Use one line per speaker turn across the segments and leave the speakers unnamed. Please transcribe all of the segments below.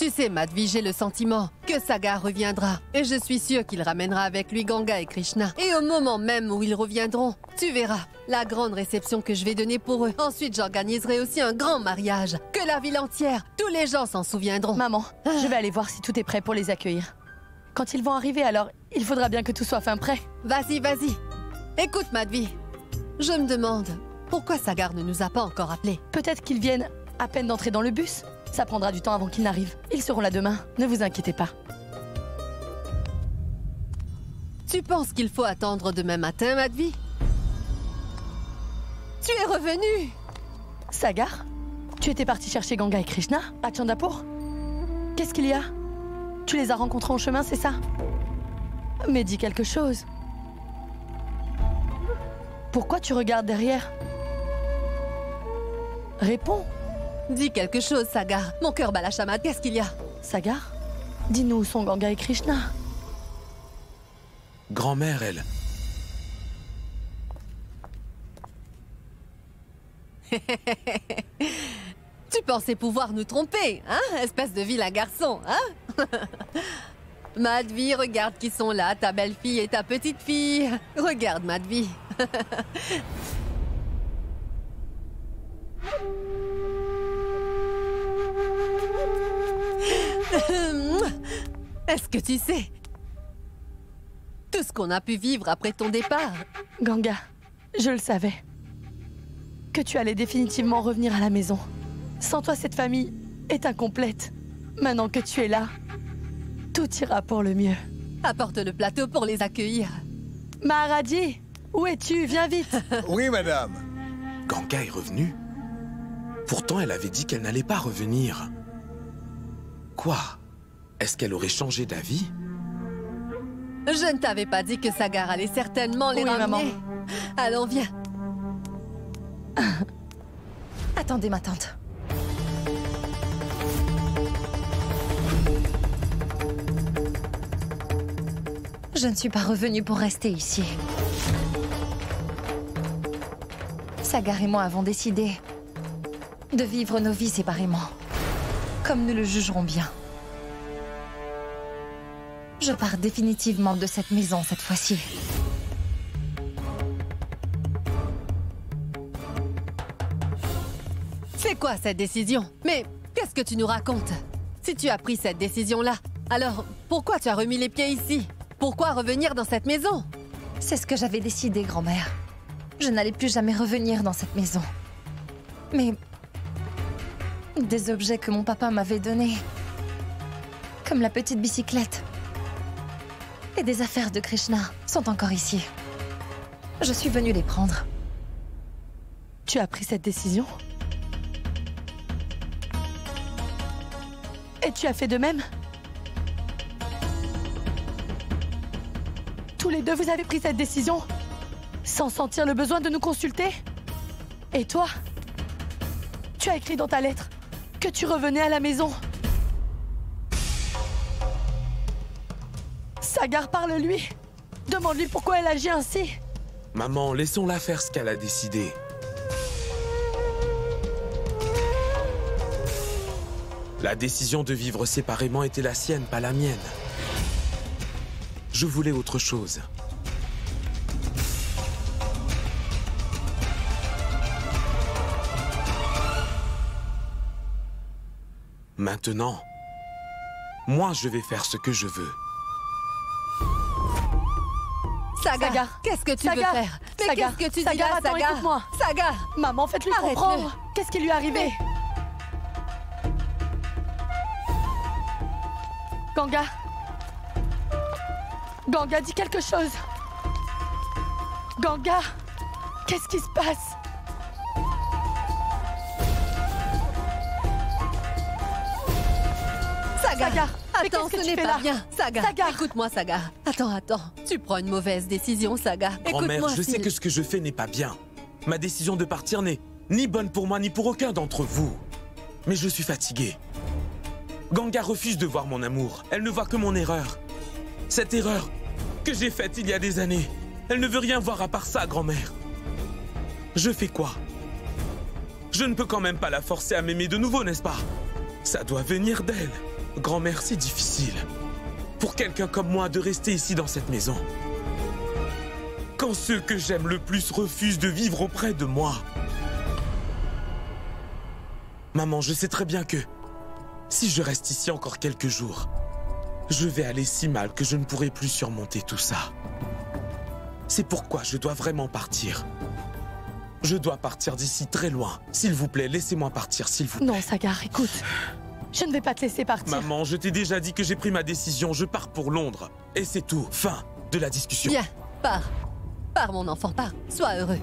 Tu sais, Madhvi, j'ai le sentiment que Sagar reviendra. Et je suis sûre qu'il ramènera avec lui Ganga et Krishna. Et au moment même où ils reviendront, tu verras la grande réception que je vais donner pour eux. Ensuite, j'organiserai aussi un grand mariage. Que la ville entière, tous les gens s'en souviendront.
Maman, je vais aller voir si tout est prêt pour les accueillir. Quand ils vont arriver, alors, il faudra bien que tout soit fin prêt.
Vas-y, vas-y. Écoute, Madhvi, je me demande pourquoi Sagar ne nous a pas encore appelés.
Peut-être qu'ils viennent à peine d'entrer dans le bus. Ça prendra du temps avant qu'ils n'arrivent. Ils seront là demain, ne vous inquiétez pas.
Tu penses qu'il faut attendre demain matin, Madhvi? Tu es revenu!
Sagar, tu étais parti chercher Ganga et Krishna à Chandapur? Qu'est-ce qu'il y a? Tu les as rencontrés en chemin, c'est ça? Mais dis quelque chose. Pourquoi tu regardes derrière? Réponds.
Dis quelque chose, Sagar. Mon cœur bat la chamade, qu'est-ce qu'il y a?
Sagar, dis-nous où sont Ganga et Krishna.
Grand-mère, elle.
Tu pensais pouvoir nous tromper, hein? Espèce de vilain garçon, hein? Madhvi, regarde qui sont là, ta belle-fille et ta petite-fille. Regarde, Madhvi. Est-ce que tu sais tout ce qu'on a pu vivre après ton départ?
Ganga, je le savais. Que tu allais définitivement revenir à la maison. Sans toi, cette famille est incomplète. Maintenant que tu es là, tout ira pour le mieux.
Apporte le plateau pour les accueillir.
Maharaji, où es-tu? Viens vite.
Oui, madame.
Ganga est revenue? Pourtant, elle avait dit qu'elle n'allait pas revenir. Quoi? Est-ce qu'elle aurait changé d'avis?
Je ne t'avais pas dit que Sagar allait certainement les ramener.
Maman.
Allons, viens.
Attendez, ma tante. Je ne suis pas revenue pour rester ici. Sagar et moi avons décidé de vivre nos vies séparément, comme nous le jugerons bien. Je pars définitivement de cette maison cette fois-ci.
C'est quoi cette décision? Mais qu'est-ce que tu nous racontes? Si tu as pris cette décision-là, alors pourquoi tu as remis les pieds ici? Pourquoi revenir dans cette maison?
C'est ce que j'avais décidé, grand-mère. Je n'allais plus jamais revenir dans cette maison. Mais des objets que mon papa m'avait donnés, comme la petite bicyclette, et des affaires de Krishna sont encore ici. Je suis venue les prendre.
Tu as pris cette décision? Et tu as fait de même? Tous les deux, vous avez pris cette décision sans sentir le besoin de nous consulter? Et toi? Tu as écrit dans ta lettre que tu revenais à la maison. Sagar, parle-lui. Demande-lui pourquoi elle agit ainsi.
Maman, laissons-la faire ce qu'elle a décidé. La décision de vivre séparément était la sienne, pas la mienne. Je voulais autre chose. Maintenant, moi je vais faire ce que je veux.
Sagar, qu'est-ce que tu veux faire? Mais
Sagar,
qu'est-ce que tu dis
Sagar,
là,
attends,
Sagar?
écoute-moi.
Sagar!
Maman, faites-lui
Arrête-le.
comprendre. Qu'est-ce qui lui est arrivé? Ganga. Ganga, dis quelque chose. Ganga, qu'est-ce qui se passe?
Sagar,
mais
attends,
qu'est-ce que
ce
tu
n'est
fais
pas
là?
bien. Sagar,
Sagar.
écoute-moi, Sagar. Attends. Tu prends une mauvaise décision, Sagar.
Grand-mère,
Écoute-moi,
je sais que ce que je fais n'est pas bien. Ma décision de partir n'est ni bonne pour moi, ni pour aucun d'entre vous. Mais je suis fatigué. Ganga refuse de voir mon amour. Elle ne voit que mon erreur. Cette erreur que j'ai faite il y a des années. Elle ne veut rien voir à part ça, grand-mère. Je fais quoi? Je ne peux quand même pas la forcer à m'aimer de nouveau, n'est-ce pas? Ça doit venir d'elle. Grand-mère, c'est difficile. Pour quelqu'un comme moi de rester ici dans cette maison. Quand ceux que j'aime le plus refusent de vivre auprès de moi. Maman, je sais très bien que si je reste ici encore quelques jours, je vais aller si mal que je ne pourrai plus surmonter tout ça. C'est pourquoi je dois vraiment partir. Je dois partir d'ici très loin. S'il vous plaît, laissez-moi partir, s'il vous plaît.
Non, Sagar, écoute. Je ne vais pas te laisser partir.
Maman, je t'ai déjà dit que j'ai pris ma décision. Je pars pour Londres. Et c'est tout. Fin de la discussion.
Bien, pars. Pars, mon enfant, pars. Sois heureux.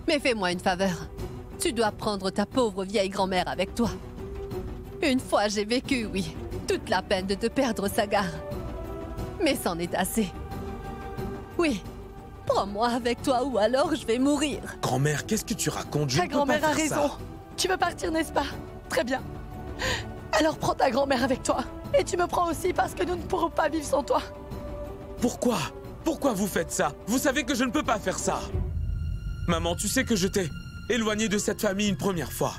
Mais fais-moi une faveur. Tu dois prendre ta pauvre vieille grand-mère avec toi. Une fois, j'ai vécu, oui, toute la peine de te perdre, Sagar. Mais c'en est assez. Oui, prends-moi avec toi ou alors je vais mourir.
Grand-mère, qu'est-ce que tu racontes? Je
Ta
ne peux pas
grand-mère a
faire
raison.
ça.
Tu veux partir, n'est-ce pas? Très bien. Alors prends ta grand-mère avec toi. Et tu me prends aussi parce que nous ne pourrons pas vivre sans toi.
Pourquoi? Pourquoi vous faites ça? Vous savez que je ne peux pas faire ça. Maman, tu sais que je t'ai éloigné de cette famille une première fois.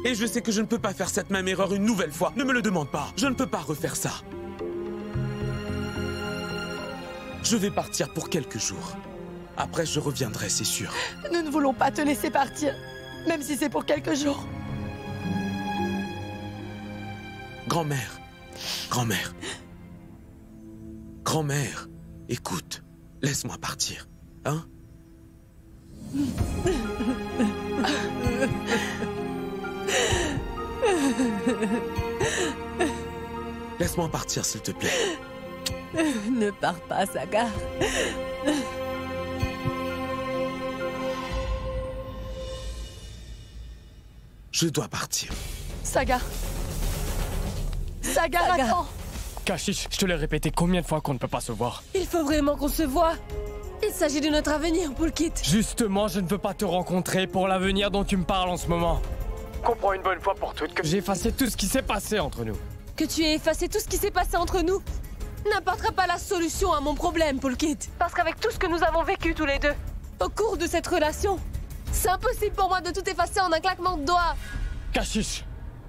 Et je sais que je ne peux pas faire cette même erreur une nouvelle fois. Ne me le demande pas. Je ne peux pas refaire ça. Je vais partir pour quelques jours. Après, je reviendrai, c'est sûr.
Nous ne voulons pas te laisser partir. Même si c'est pour quelques jours.
Grand-mère. Grand-mère. Grand-mère. Écoute, laisse-moi partir. Hein? Laisse-moi partir, s'il te plaît.
Ne pars pas, Sagar.
Je dois partir.
Sagar. Sagar, attends.
Kashish, je te l'ai répété combien de fois qu'on ne peut pas se voir?
Il faut vraiment qu'on se voie. Il s'agit de notre avenir, Poulkit.
Justement, je ne veux pas te rencontrer pour l'avenir dont tu me parles en ce moment. Comprends une bonne fois pour toutes que j'ai effacé tout ce qui s'est passé entre nous.
Que tu aies effacé tout ce qui s'est passé entre nous n'apportera pas la solution à mon problème, Poulkit. Parce qu'avec tout ce que nous avons vécu tous les deux, au cours de cette relation, c'est impossible pour moi de tout effacer en un claquement de doigts.
Kashish,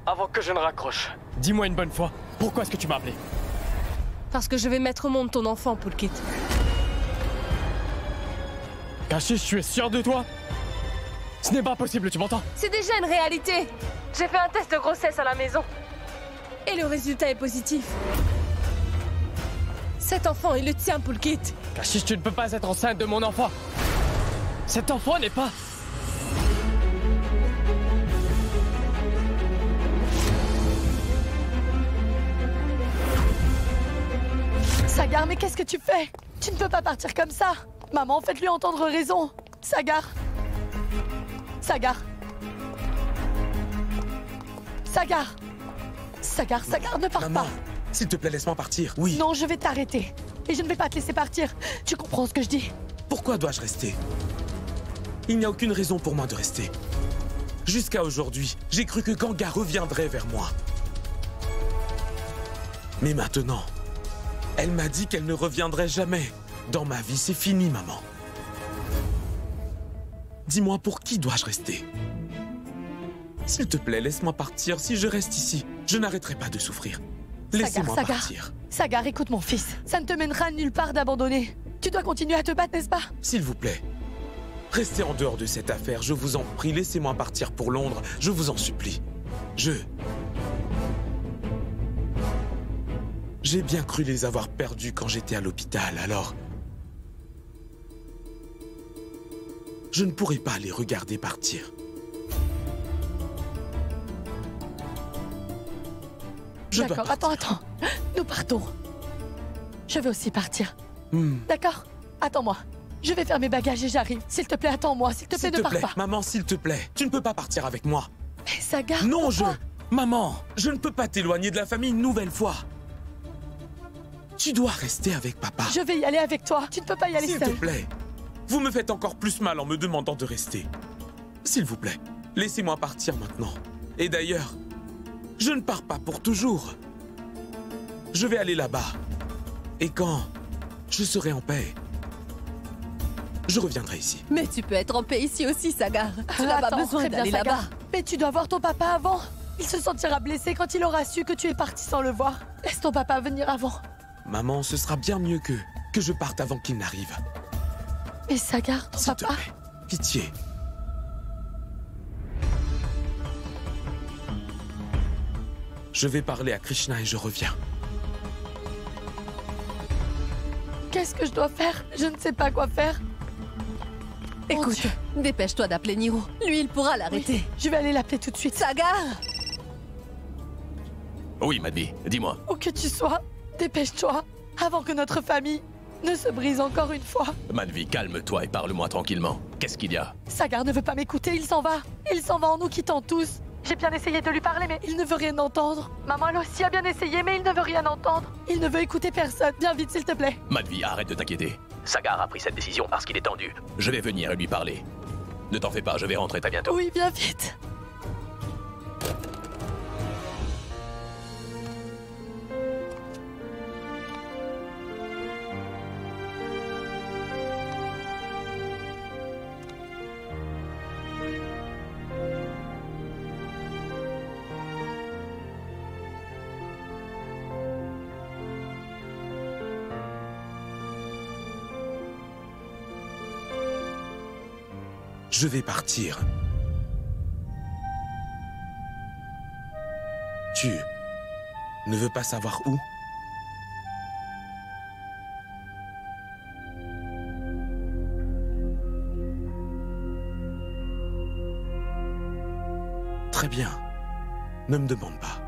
avant que je ne raccroche, dis-moi une bonne fois, pourquoi est-ce que tu m'as appelé?
Parce que je vais mettre au monde ton enfant, Poulkit.
Kashish, tu es sûr de toi? Ce n'est pas possible, tu m'entends?
C'est déjà une réalité. J'ai fait un test de grossesse à la maison. Et le résultat est positif. Cet enfant est le tien, Poulkit.
Kashish, tu ne peux pas être enceinte de mon enfant. Cet enfant n'est pas...
Sagar, mais qu'est-ce que tu fais? Tu ne peux pas partir comme ça. Maman, faites-lui entendre raison. Sagar. Sagar. Sagar. Sagar, Sagar, ne pars
Maman,
pas.
s'il te plaît, laisse-moi partir. Oui.
Non, je vais t'arrêter. Et je ne vais pas te laisser partir. Tu comprends ce que je dis?
Pourquoi dois-je rester? Il n'y a aucune raison pour moi de rester. Jusqu'à aujourd'hui, j'ai cru que Ganga reviendrait vers moi. Mais maintenant, elle m'a dit qu'elle ne reviendrait jamais. Dans ma vie, c'est fini, maman. Dis-moi, pour qui dois-je rester? S'il te plaît, laisse-moi partir. Si je reste ici, je n'arrêterai pas de souffrir. Laissez-moi
Sagar.
partir.
Sagar, écoute mon fils. Ça ne te mènera nulle part d'abandonner. Tu dois continuer à te battre, n'est-ce pas?
S'il vous plaît, restez en dehors de cette affaire. Je vous en prie, laissez-moi partir pour Londres. Je vous en supplie. J'ai bien cru les avoir perdus quand j'étais à l'hôpital, alors... Je ne pourrai pas les regarder partir. Je dois
D'accord,
partir.
attends. Nous partons. Je vais aussi partir. D'accord? Attends-moi. Je vais faire mes bagages et j'arrive. S'il te plaît, attends-moi. S'il te plaît,
S'il
ne
te
pars
plaît,
pas.
maman, s'il te plaît. Tu ne peux pas partir avec moi.
Mais Sagar,
Non,
pourquoi?
Maman, je ne peux pas t'éloigner de la famille une nouvelle fois. Tu dois rester avec papa.
Je vais y aller avec toi. Tu ne peux pas y aller
S'il te
seul.
plaît. Vous me faites encore plus mal en me demandant de rester. S'il vous plaît, laissez-moi partir maintenant. Et d'ailleurs, je ne pars pas pour toujours. Je vais aller là-bas. Et quand je serai en paix, je reviendrai ici.
Mais tu peux être en paix ici aussi, Sagar. Tu n'as pas
Attends,
besoin
très bien,
d'aller
Sagar.
là-bas.
Mais tu dois voir ton papa avant. Il se sentira blessé quand il aura su que tu es parti sans le voir. Laisse ton papa venir avant.
Maman, ce sera bien mieux que je parte avant qu'il n'arrive.
Mais Sagar, ton
S'il te
papa...
plaît, pitié. Je vais parler à Krishna et je reviens.
Qu'est-ce que je dois faire? Je ne sais pas quoi faire. Mon
Écoute,
Dieu.
dépêche-toi d'appeler Niro. Lui, il pourra l'arrêter.
Oui, je vais aller l'appeler tout de suite.
Sagar!
Oui, Madvi, dis-moi.
Où que tu sois, dépêche-toi, avant que notre famille ne se brise encore une fois.
Madvi, calme-toi et parle-moi tranquillement. Qu'est-ce qu'il y a?
Sagar ne veut pas m'écouter, il s'en va. Il s'en va en nous quittant tous. J'ai bien essayé de lui parler, mais il ne veut rien entendre. Maman, elle aussi a bien essayé, mais il ne veut rien entendre. Il ne veut écouter personne. Viens vite, s'il te plaît.
Madvi, arrête de t'inquiéter. Sagar a pris cette décision parce qu'il est tendu. Je vais venir et lui parler. Ne t'en fais pas, je vais rentrer très bientôt.
Oui, viens vite.
Je vais partir. Tu ne veux pas savoir où? Très bien. Ne me demande pas.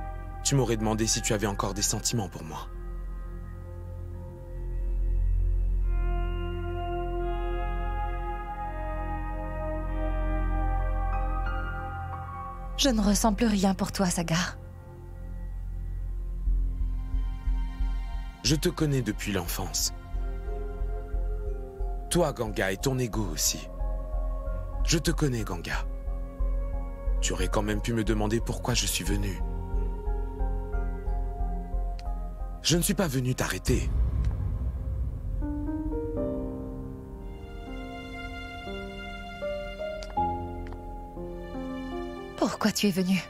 Tu m'aurais demandé si tu avais encore des sentiments pour moi.
Je ne ressens plus rien pour toi, Sagar.
Je te connais depuis l'enfance. Toi, Ganga, et ton ego aussi. Je te connais, Ganga. Tu aurais quand même pu me demander pourquoi je suis venu. Je ne suis pas venu t'arrêter.
Pourquoi tu es venu?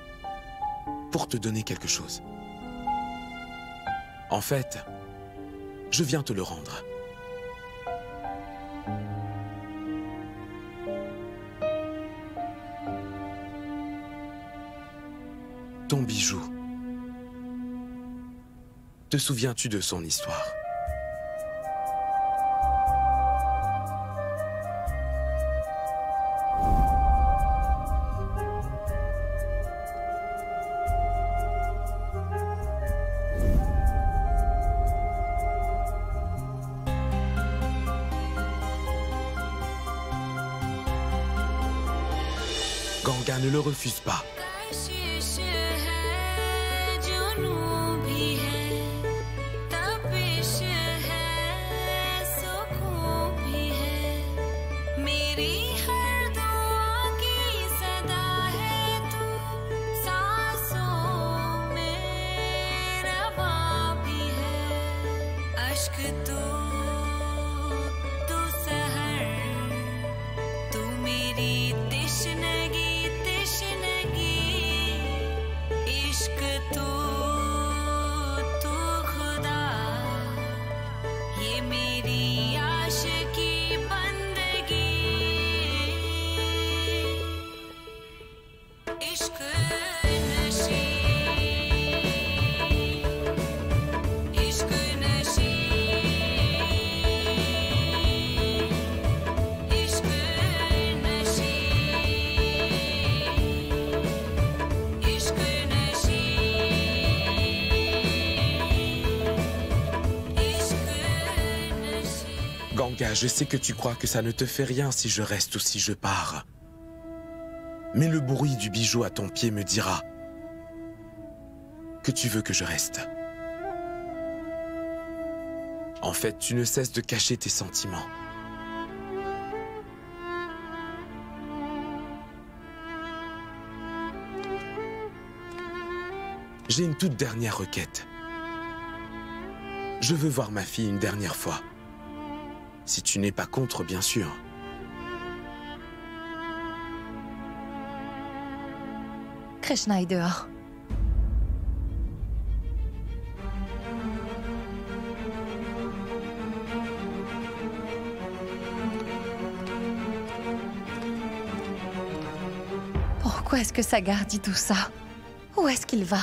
Pour te donner quelque chose. En fait, je viens te le rendre. Ton bijou. Te souviens-tu de son histoire? Ganga, ne le refuse pas. Ganga, je sais que tu crois que ça ne te fait rien si je reste ou si je pars. Mais le bruit du bijou à ton pied me dira que tu veux que je reste. En fait, tu ne cesses de cacher tes sentiments. J'ai une toute dernière requête. Je veux voir ma fille une dernière fois. Si tu n'es pas contre, bien sûr.
Krishna est dehors. Pourquoi est-ce que Sagar dit tout ça? Où est-ce qu'il va?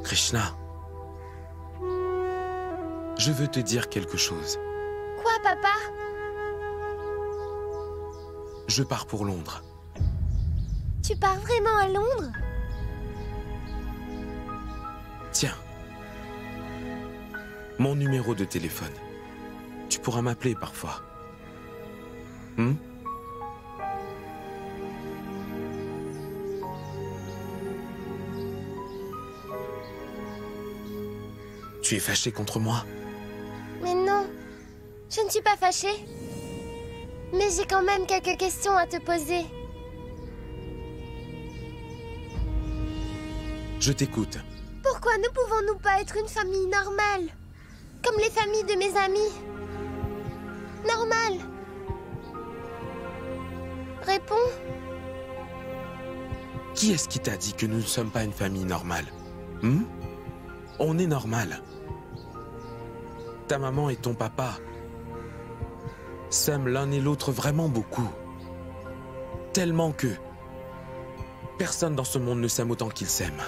Krishna, je veux te dire quelque chose.
Quoi, papa?
Je pars pour Londres.
Tu pars vraiment à Londres?
Tiens, mon numéro de téléphone. Tu pourras m'appeler parfois. Tu es fâché contre moi?
Mais non, je ne suis pas fâchée. Mais j'ai quand même quelques questions à te poser.
Je t'écoute.
Pourquoi ne pouvons-nous pas être une famille normale? Comme les familles de mes amis. Normale. Réponds.
Qui est-ce qui t'a dit que nous ne sommes pas une famille normale? On est normal. Ta maman et ton papa s'aiment l'un et l'autre vraiment beaucoup. Tellement que personne dans ce monde ne s'aime autant qu'ils s'aiment.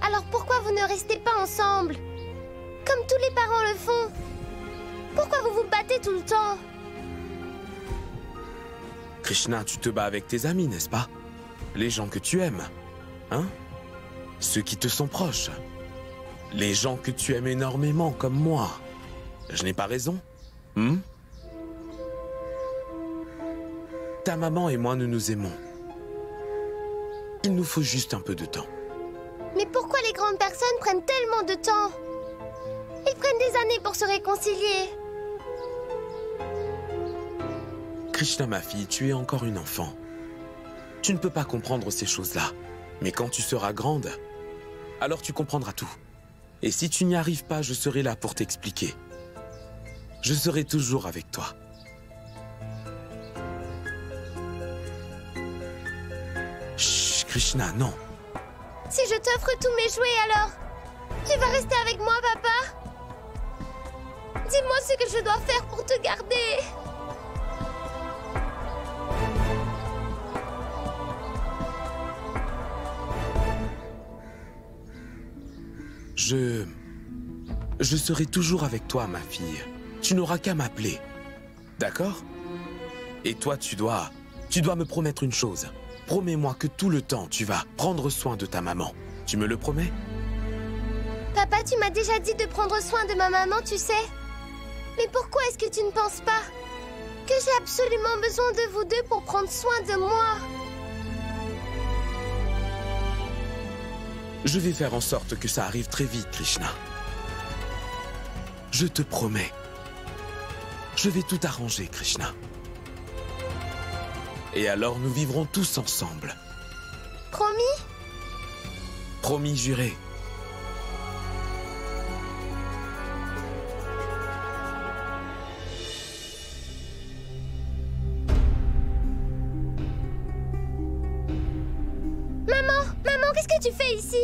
Alors pourquoi vous ne restez pas ensemble? Comme tous les parents le font. Pourquoi vous vous battez tout le temps?
Krishna, tu te bats avec tes amis, n'est-ce pas? Les gens que tu aimes, hein? Ceux qui te sont proches. Les gens que tu aimes énormément, comme moi. Je n'ai pas raison? Ta maman et moi, nous nous aimons. Il nous faut juste un peu de temps.
Mais pourquoi les grandes personnes prennent tellement de temps? Ils prennent des années pour se réconcilier.
Krishna, ma fille, tu es encore une enfant. Tu ne peux pas comprendre ces choses-là. Mais quand tu seras grande, alors tu comprendras tout. Et si tu n'y arrives pas, je serai là pour t'expliquer. Je serai toujours avec toi. Chut, Krishna, non.
Si je t'offre tous mes jouets, alors tu vas rester avec moi, papa? Dis-moi ce que je dois faire pour te garder.
Je serai toujours avec toi, ma fille. Tu n'auras qu'à m'appeler. D'accord? Et toi, tu dois me promettre une chose. Promets-moi que tout le temps, tu vas prendre soin de ta maman. Tu me le promets?
Papa, tu m'as déjà dit de prendre soin de ma maman, tu sais. Mais pourquoi est-ce que tu ne penses pas que j'ai absolument besoin de vous deux pour prendre soin de moi?
Je vais faire en sorte que ça arrive très vite, Krishna. Je te promets. Je vais tout arranger, Krishna. Et alors nous vivrons tous ensemble.
Promis?
Promis juré.
Maman, qu'est-ce que tu fais ici?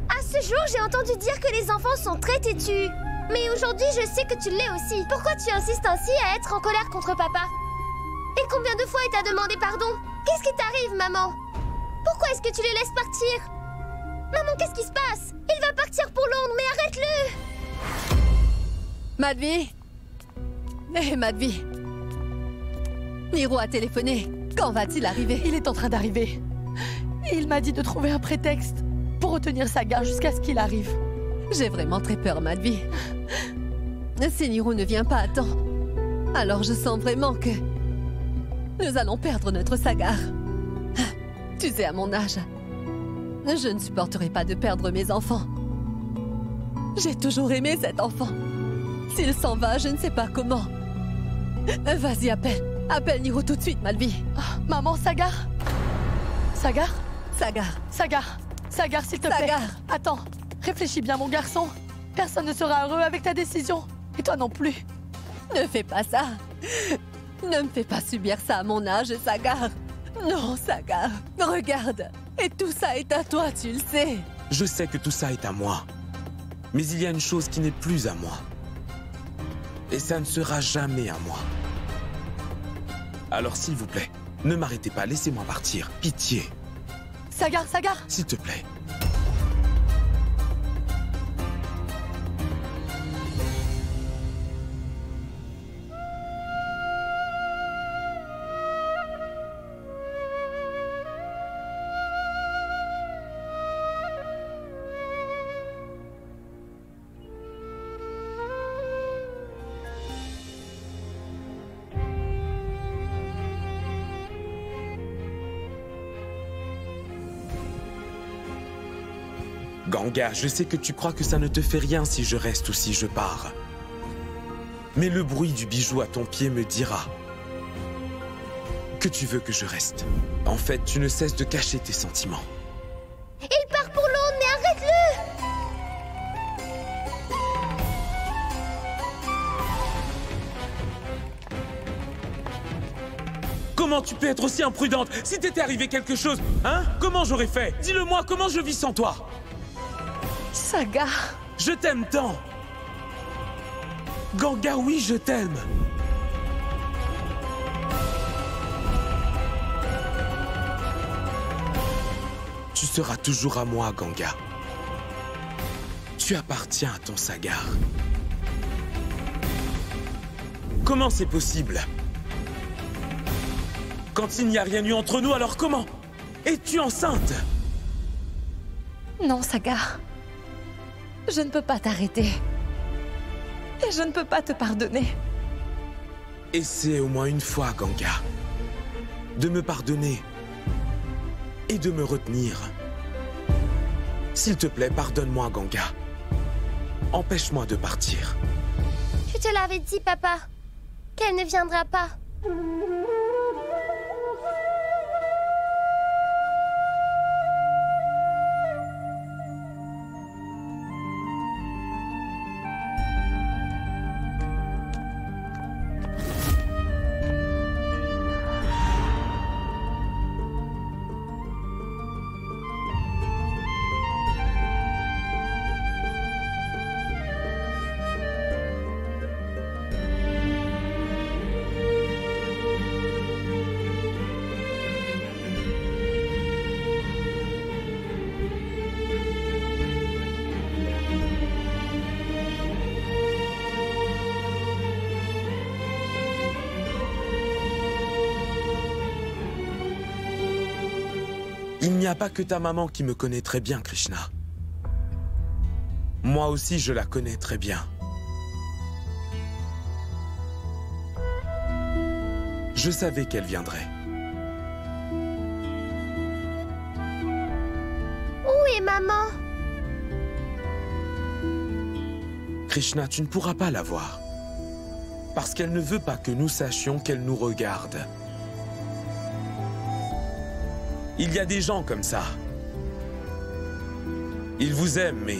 À ce jour, j'ai entendu dire que les enfants sont très têtus. Mais aujourd'hui, je sais que tu l'es aussi. Pourquoi tu insistes ainsi à être en colère contre papa? Et combien de fois il t'a demandé pardon? Qu'est-ce qui t'arrive, maman? Pourquoi est-ce que tu les laisses partir? Maman, qu'est-ce qui se passe? Il va partir pour Londres, mais arrête-le!
Madhvi? Hé, Madhvi. Niro a téléphoné. Quand va-t-il arriver?
Il est en train d'arriver. Il m'a dit de trouver un prétexte pour retenir Sagar jusqu'à ce qu'il arrive.
J'ai vraiment très peur, Madhvi. Si Niro ne vient pas à temps, alors je sens vraiment que nous allons perdre notre Sagar. Tu sais, à mon âge, je ne supporterai pas de perdre mes enfants. J'ai toujours aimé cet enfant. S'il s'en va, je ne sais pas comment. Vas-y, appelle. Appelle Niro tout de suite, Madhvi.
Maman, Sagar? Sagar?
Sagar.
Sagar? Sagar, s'il te plaît.
Sagar.
Attends, réfléchis bien, mon garçon. Personne ne sera heureux avec ta décision. Et toi non plus.
Ne fais pas ça. Ne me fais pas subir ça à mon âge, Sagar. Non, Sagar. Regarde. Et tout ça est à toi, tu le sais.
Je sais que tout ça est à moi. Mais il y a une chose qui n'est plus à moi. Et ça ne sera jamais à moi. Alors s'il vous plaît, ne m'arrêtez pas, laissez-moi partir. Pitié.
Sagar, Sagar.
S'il te plaît. Ganga, je sais que tu crois que ça ne te fait rien si je reste ou si je pars. Mais le bruit du bijou à ton pied me dira que tu veux que je reste. En fait, tu ne cesses de cacher tes sentiments.
Il part pour Londres, mais arrête-le!
Comment tu peux être aussi imprudente? Si t'était arrivé quelque chose, hein? Comment j'aurais fait? Dis-le-moi, comment je vis sans toi?
Sagar.
Je t'aime tant. Ganga, oui, je t'aime. Tu seras toujours à moi, Ganga. Tu appartiens à ton Sagar. Comment c'est possible? Quand il n'y a rien eu entre nous, alors comment? Es-tu enceinte?
Non, Sagar. Je ne peux pas t'arrêter. Et je ne peux pas te pardonner.
Essaie au moins une fois, Ganga, de me pardonner et de me retenir. S'il te plaît, pardonne-moi, Ganga. Empêche-moi de partir.
Je te l'avais dit, papa, qu'elle ne viendra pas.
Il n'y a pas que ta maman qui me connaît très bien, Krishna. Moi aussi, je la connais très bien. Je savais qu'elle viendrait.
Où est maman?
Krishna, tu ne pourras pas la voir. Parce qu'elle ne veut pas que nous sachions qu'elle nous regarde. Il y a des gens comme ça. Ils vous aiment, mais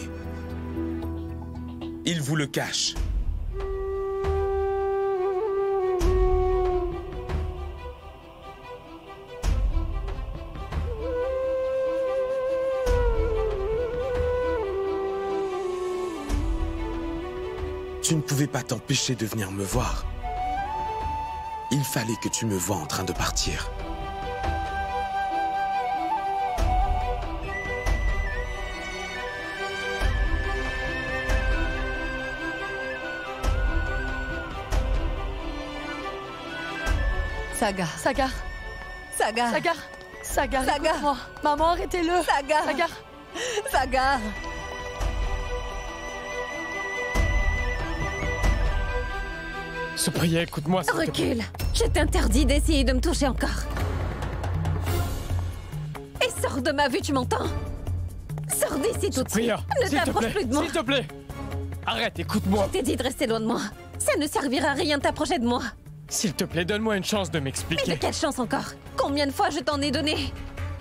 ils vous le cachent. Tu ne pouvais pas t'empêcher de venir me voir. Il fallait que tu me voies en train de partir.
Sagar.
Sagar.
Sagar.
Sagar. Sagar,
Sagar.
écoute-moi. Maman, arrêtez-le.
Sagar.
Sagar.
Sagar.
Supriya, écoute-moi, s'il te plaît.
Recule. Je t'interdis d'essayer de me toucher encore. Et sors de ma vue, tu m'entends? Sors d'ici tout de suite.
Supriya,
Ne
s'il te
t'approche
plaît,
plus de moi.
s'il te plaît. Arrête, écoute-moi.
Je t'ai dit de rester loin de moi. Ça ne servira à rien de t'approcher de moi.
S'il te plaît, donne-moi une chance de
Mais de
m'expliquer.
quelle chance encore? Combien de fois je t'en ai donné?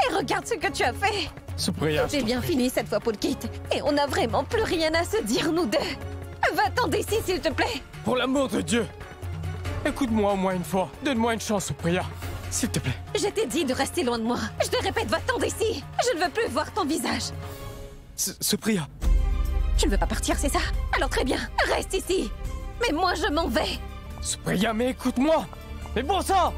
Et regarde ce que tu as fait.
Supriya,
C'est bien fini cette fois, Polkit. Et on n'a vraiment plus rien à se dire, nous deux. Va-t'en d'ici, s'il te plaît.
pour l'amour de Dieu, écoute-moi au moins une fois. Donne-moi une chance, Supriya. S'il te plaît.
Je t'ai dit de rester loin de moi. Je te répète, va-t'en d'ici. Je ne veux plus voir ton visage.
Supriya.
Tu ne veux pas partir, c'est ça? Alors très bien, reste ici. Mais moi, je m'en vais.
Supriya, mais écoute-moi. Mais bon sang!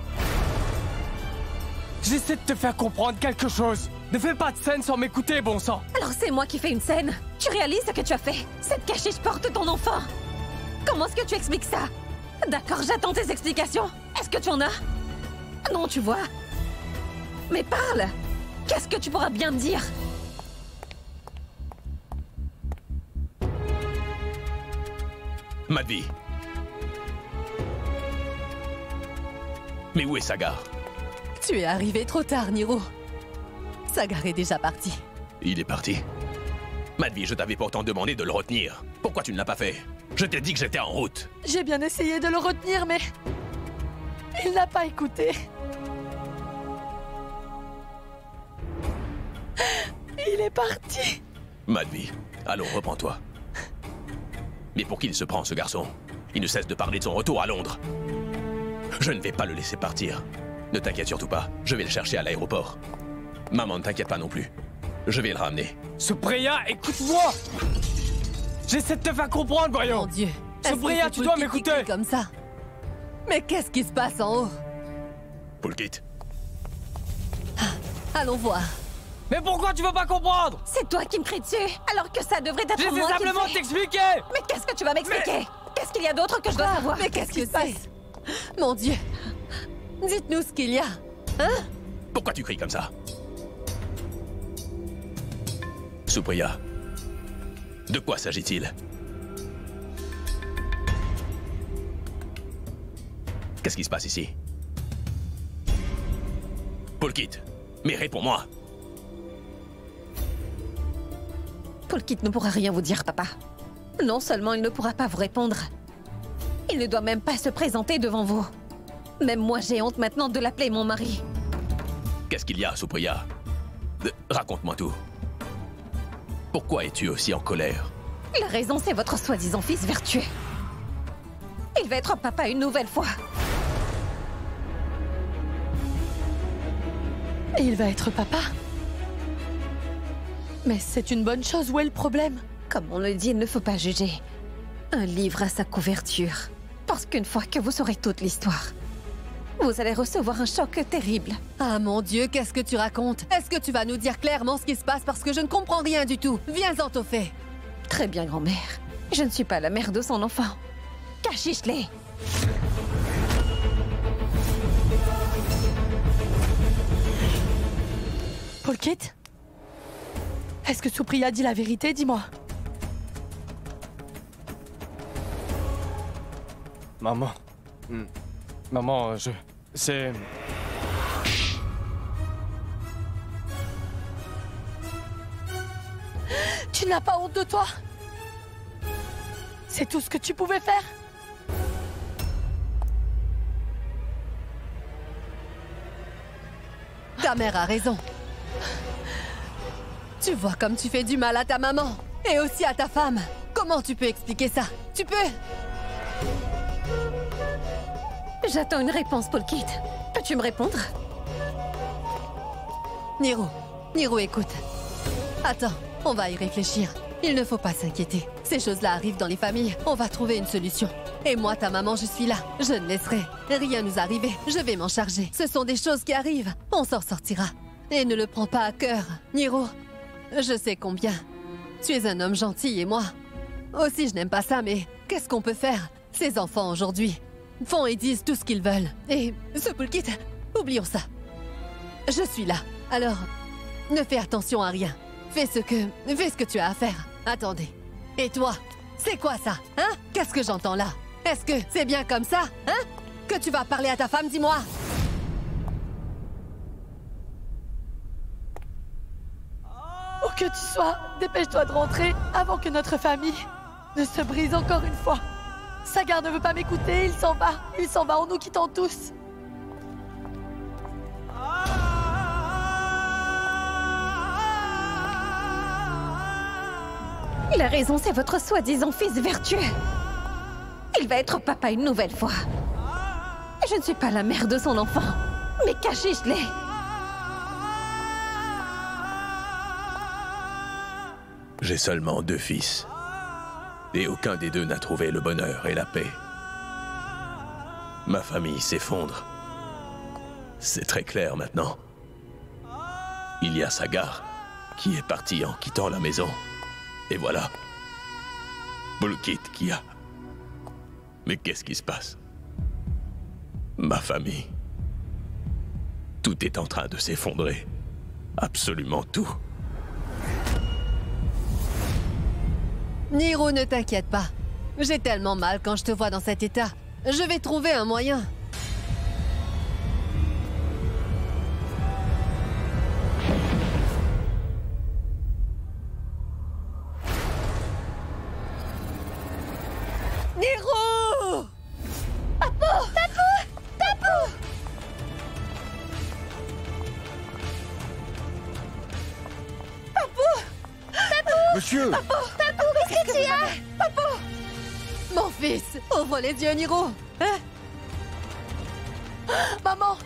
J'essaie de te faire comprendre quelque chose. Ne fais pas de scène sans m'écouter, bon sang.
Alors c'est moi qui fais une scène. Tu réalises ce que tu as fait? Cette cachiche porte ton enfant. Comment est-ce que tu expliques ça? D'accord, j'attends tes explications. Est-ce que tu en as? Non, tu vois. Mais parle. Qu'est-ce que tu pourras bien me dire?
Madvi. Mais où est Sagar?
Tu es arrivé trop tard, Niro. Sagar est déjà parti.
Il est parti. Madvi, je t'avais pourtant demandé de le retenir. Pourquoi tu ne l'as pas fait? Je t'ai dit que j'étais en route.
J'ai bien essayé de le retenir, mais... il n'a pas écouté. Il est parti.
Madvi, allons, reprends-toi. Mais pour qui il se prend, ce garçon? Il ne cesse de parler de son retour à Londres. Je ne vais pas le laisser partir. Ne t'inquiète surtout pas, je vais le chercher à l'aéroport. Maman, ne t'inquiète pas non plus. Je vais le ramener.
Supriya, écoute-moi! J'essaie de te faire comprendre, voyons!
Mon Dieu.
Supriya,
Est-ce que
tu dois
Polkit
m'écouter.
écrit comme ça. Mais qu'est-ce qui se passe en haut?
Polkit.
Allons voir.
Mais pourquoi tu veux pas comprendre?
C'est toi qui me cries dessus, alors que ça devrait être
J'essaie
moi qui le
simplement de
fais.
t'expliquer!
Mais qu'est-ce que tu vas m'expliquer? Qu'est-ce qu'il y a d'autre que je dois savoir?
Mais qu'est-ce qui se passe? Mon Dieu. Dites-nous ce qu'il y a. Hein?
Pourquoi tu cries comme ça? Supriya. De quoi s'agit-il? Qu'est-ce qui se passe ici? Polkit, mais réponds-moi.
Polkit ne pourra rien vous dire, papa. Non seulement il ne pourra pas vous répondre, il ne doit même pas se présenter devant vous. Même moi, j'ai honte maintenant de l'appeler mon mari.
Qu'est-ce qu'il y a, Supriya? Raconte-moi tout. Pourquoi es-tu aussi en colère?
La raison, c'est votre soi-disant fils vertueux. Il va être papa une nouvelle fois.
Et il va être papa. Mais c'est une bonne chose, où est le problème?
Comme on le dit, il ne faut pas juger un livre à sa couverture. Parce qu'une fois que vous saurez toute l'histoire, vous allez recevoir un choc terrible.
Ah mon Dieu, qu'est-ce que tu racontes? Est-ce que tu vas nous dire clairement ce qui se passe parce que je ne comprends rien du tout? Viens-en au fait.
Très bien, grand-mère. Je ne suis pas la mère de son enfant. Cachiche-les.
Polkit? Est-ce que Supriya dit la vérité? Dis-moi.
Maman. Maman, c'est...
Tu n'as pas honte de toi? C'est tout ce que tu pouvais faire?
Ta mère a raison. Tu vois comme tu fais du mal à ta maman et aussi à ta femme. Comment tu peux expliquer ça? Tu peux?
J'attends une réponse, Polkit. Peux-tu me répondre?
Niro, écoute. Attends, on va y réfléchir. Il ne faut pas s'inquiéter. Ces choses-là arrivent dans les familles. On va trouver une solution. Et moi, ta maman, je suis là. Je ne laisserai rien nous arriver. Je vais m'en charger. Ce sont des choses qui arrivent. On s'en sortira. Et ne le prends pas à cœur, Niro. Je sais combien. Tu es un homme gentil et moi. Aussi, je n'aime pas ça, mais qu'est-ce qu'on peut faire? Ces enfants aujourd'hui font et disent tout ce qu'ils veulent. Et ce Polkit, oublions ça. Je suis là. Alors, ne fais attention à rien. Fais ce que tu as à faire. Attendez. Et toi, c'est quoi ça? Hein? Qu'est-ce que j'entends là? Est-ce que c'est bien comme ça? Hein? Que tu vas parler à ta femme, dis-moi.
Où que tu sois, dépêche-toi de rentrer avant que notre famille ne se brise encore une fois. Sagar ne veut pas m'écouter, il s'en va. Il s'en va en nous quittant tous.
La raison, c'est votre soi-disant fils vertueux. Il va être papa une nouvelle fois. Je ne suis pas la mère de son enfant, mais Kashish l'est.
J'ai seulement 2 fils. Et aucun des 2 n'a trouvé le bonheur et la paix. Ma famille s'effondre. C'est très clair maintenant. Il y a Sagar qui est parti en quittant la maison. Et voilà. Pulkit qui a... Mais qu'est-ce qui se passe? Ma famille. Tout est en train de s'effondrer. Absolument tout.
Niro, ne t'inquiète pas. J'ai tellement mal quand je te vois dans cet état. Je vais trouver un moyen. Niro!
Papou!
Monsieur!
Qu'est-ce que tu as?
Mon fils! Ouvre les yeux, Niro! Hein?
Maman!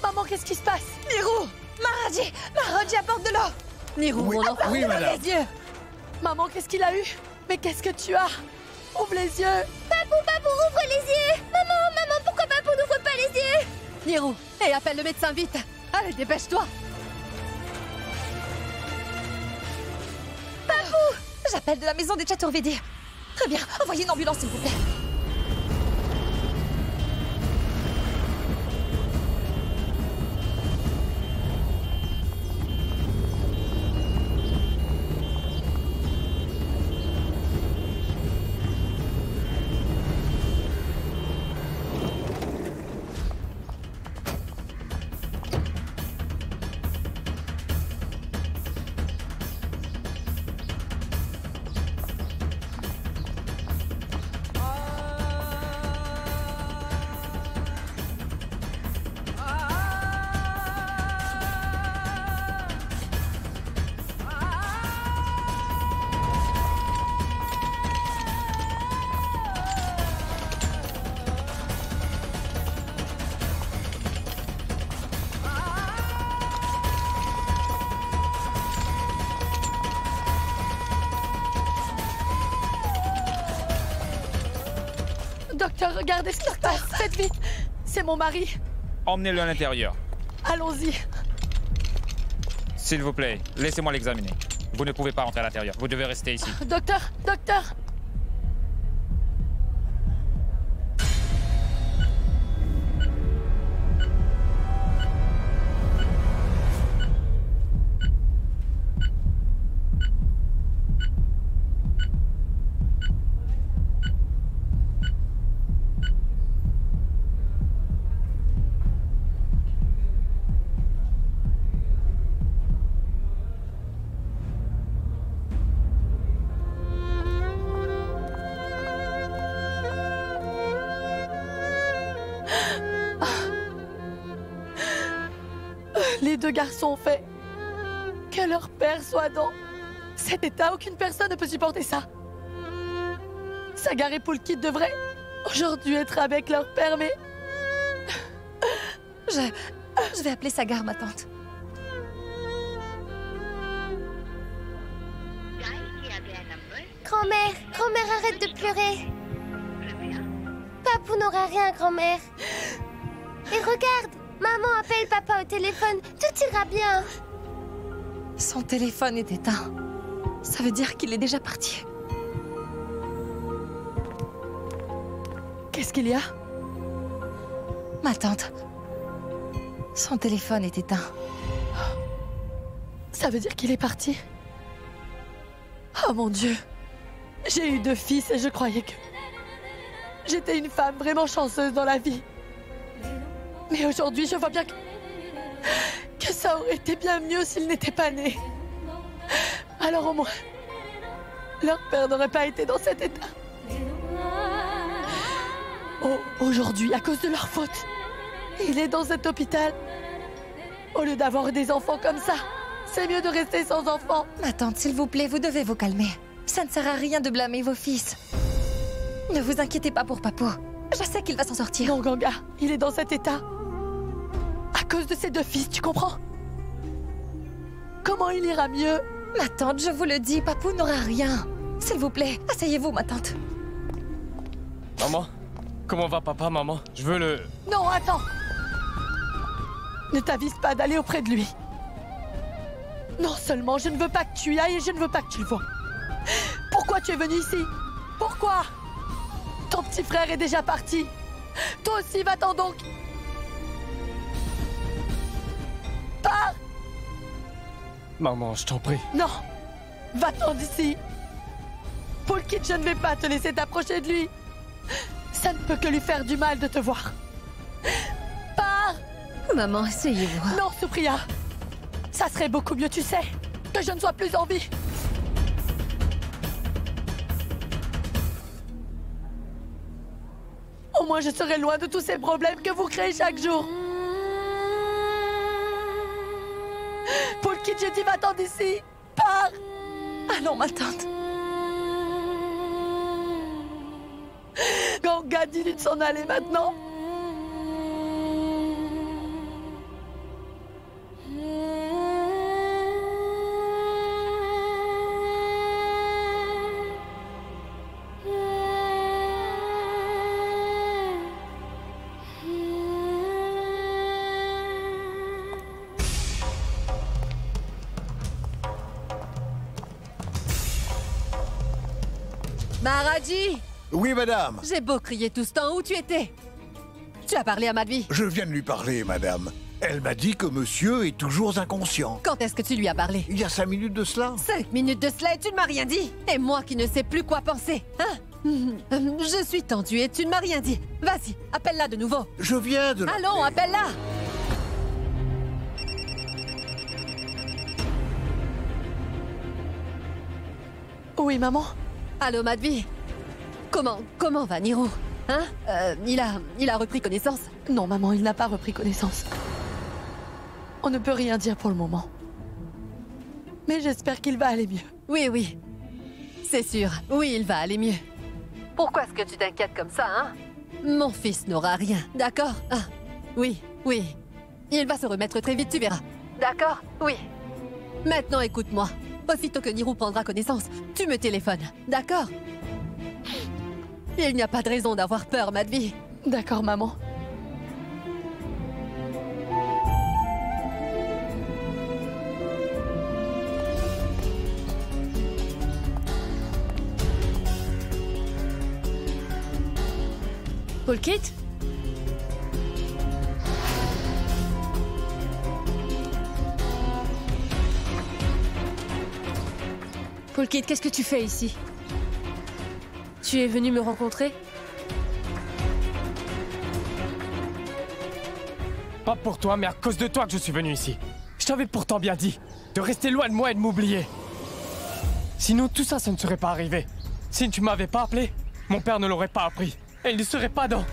Maman, qu'est-ce qui se passe?
Niro!
Maharaji, apporte de l'eau!
Niro, mon enfant!
Oui, madame.
Les yeux! Maman, qu'est-ce qu'il a eu? Mais qu'est-ce que tu as? Ouvre les yeux!
Papou, ouvre les yeux! Maman, pourquoi Papou n'ouvre pas les yeux?
Niro! Et appelle le médecin vite! Allez, dépêche-toi!
J'appelle de la maison des Chaturvedi. Très bien, envoyez une ambulance s'il vous plaît.
Docteur, regardez ce qui se passe. Faites vite. C'est mon mari.
Emmenez-le à l'intérieur.
Allons-y.
S'il vous plaît, laissez-moi l'examiner. Vous ne pouvez pas rentrer à l'intérieur. Vous devez rester ici.
Docteur! Les 2 garçons ont fait que leur père soit dans cet état. Aucune personne ne peut supporter ça. Sagar et Pulkit devraient aujourd'hui être avec leur père, mais...
Je vais appeler Sagar, ma tante.
Grand-mère, arrête de pleurer. Papou n'aura rien, grand-mère. Et regarde, maman appelle papa au téléphone. Tout ira bien.
Son téléphone est éteint. Ça veut dire qu'il est déjà parti.
Qu'est-ce qu'il y a?
Ma tante. Son téléphone est éteint.
Ça veut dire qu'il est parti? Oh mon Dieu! J'ai eu 2 fils et je croyais que... j'étais une femme vraiment chanceuse dans la vie. Mais aujourd'hui, je vois bien que ça aurait été bien mieux s'ils n'étaient pas nés. Alors au moins, leur père n'aurait pas été dans cet état. Oh, aujourd'hui, à cause de leur faute, il est dans cet hôpital. Au lieu d'avoir des enfants comme ça, c'est mieux de rester sans enfants.
Ma tante, s'il vous plaît, vous devez vous calmer. Ça ne sert à rien de blâmer vos fils. Ne vous inquiétez pas pour Papou. Je sais qu'il va s'en sortir.
Non, Ganga, il est dans cet état. À cause de ses 2 fils, tu comprends? Comment il ira mieux?
Ma tante, je vous le dis, Papou n'aura rien. S'il vous plaît, asseyez-vous, ma tante.
Maman? Comment va papa, maman? Je veux le...
Non, attends! Ne t'avise pas d'aller auprès de lui. Non seulement je ne veux pas que tu y ailles et je ne veux pas que tu le vois. Pourquoi tu es venu ici? Pourquoi? Ton petit frère est déjà parti. Toi aussi, va-t'en donc. Pars!
Maman, je t'en prie.
Non! Va-t'en d'ici! Poulkit, je ne vais pas te laisser t'approcher de lui. Ça ne peut que lui faire du mal de te voir. Pars!
Maman, asseyez-vous.
Non, Supriya! Ça serait beaucoup mieux, tu sais, que je ne sois plus en vie. Au moins, je serai loin de tous ces problèmes que vous créez chaque jour. Poulkit, je dis, va-t'en d'ici. Pars! Allons, ma tante. Ganga, dis-lui de s'en aller maintenant.
Maharaji!
Oui, madame.
J'ai beau crier tout ce temps, où tu étais? Tu as parlé à Madhvi?
Je viens de lui parler, madame. Elle m'a dit que monsieur est toujours inconscient.
Quand est-ce que tu lui as parlé?
Il y a 5 minutes de cela.
5 minutes de cela et tu ne m'as rien dit? Et moi qui ne sais plus quoi penser, hein? Je suis tendue et tu ne m'as rien dit. Vas-y, appelle-la de nouveau.
Je viens de...
Allons, appelle-la!
Oui, maman?
Allô, Madhvi? Comment va Niro? Hein? Il a repris connaissance?
Non, maman, il n'a pas repris connaissance. On ne peut rien dire pour le moment. Mais j'espère qu'il va aller mieux.
Oui. C'est sûr. Oui, il va aller mieux. Pourquoi est-ce que tu t'inquiètes comme ça, hein? Mon fils n'aura rien, d'accord? Ah, oui. Il va se remettre très vite, tu verras. D'accord? Oui. Maintenant, écoute-moi. Aussitôt que Niro prendra connaissance, tu me téléphones, d'accord? Il n'y a pas de raison d'avoir peur, Madhvi.
D'accord, maman.
Poulkit? Poulkit, qu'est-ce que tu fais ici? Tu es venu me rencontrer?
Pas pour toi, mais à cause de toi que je suis venu ici. Je t'avais pourtant bien dit de rester loin de moi et de m'oublier. Sinon, tout ça, ça ne serait pas arrivé. Si tu m'avais pas appelé, mon père ne l'aurait pas appris. Et il ne serait pas dans...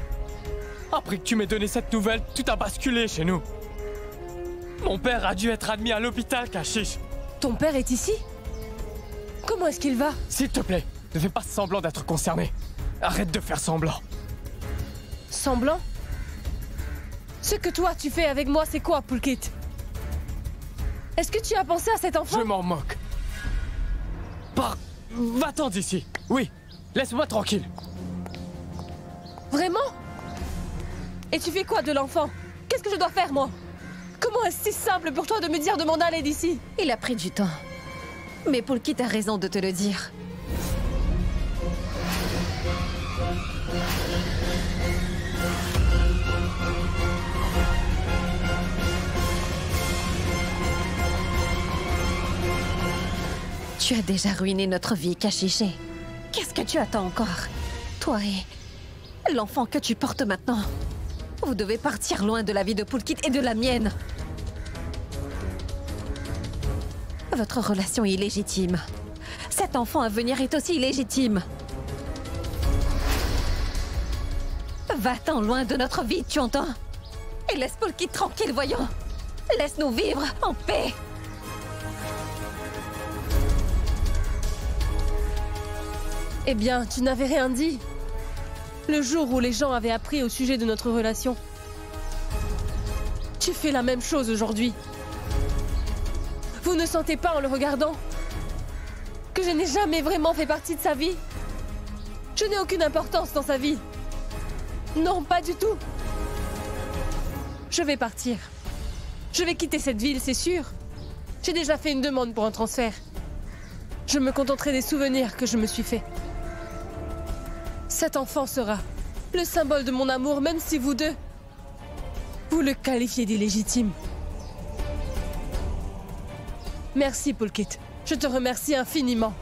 Après que tu m'aies donné cette nouvelle, tout a basculé chez nous. Mon père a dû être admis à l'hôpital, Kashish.
Ton père est ici? Comment est-ce qu'il va?
S'il te plaît, ne fais pas semblant d'être concerné. Arrête de faire semblant.
Semblant? Ce que toi tu fais avec moi, c'est quoi, Poulkit? Est-ce que tu as pensé à cet enfant?
Je m'en moque. Va-t'en d'ici. Oui, laisse-moi tranquille.
Vraiment? Et tu fais quoi de l'enfant? Qu'est-ce que je dois faire, moi? Comment est-ce si simple pour toi de me dire de m'en aller d'ici?
Il a pris du temps. Mais Poulkit a raison de te le dire. Tu as déjà ruiné notre vie, Kashish. Qu'est-ce que tu attends encore? Toi et l'enfant que tu portes maintenant. Vous devez partir loin de la vie de Poulkit et de la mienne. Votre relation est illégitime. Cet enfant à venir est aussi illégitime. Va-t'en loin de notre vie, tu entends? Et laisse Poulkit tranquille, voyons. Laisse-nous vivre en paix.
Eh bien, tu n'avais rien dit. Le jour où les gens avaient appris au sujet de notre relation. Tu fais la même chose aujourd'hui. Vous ne sentez pas en le regardant que je n'ai jamais vraiment fait partie de sa vie? Je n'ai aucune importance dans sa vie. Non, pas du tout. Je vais partir. Je vais quitter cette ville, c'est sûr. J'ai déjà fait une demande pour un transfert. Je me contenterai des souvenirs que je me suis fait. Cet enfant sera le symbole de mon amour, même si vous deux, vous le qualifiez d'illégitime. Merci, Polkit. Je te remercie infiniment.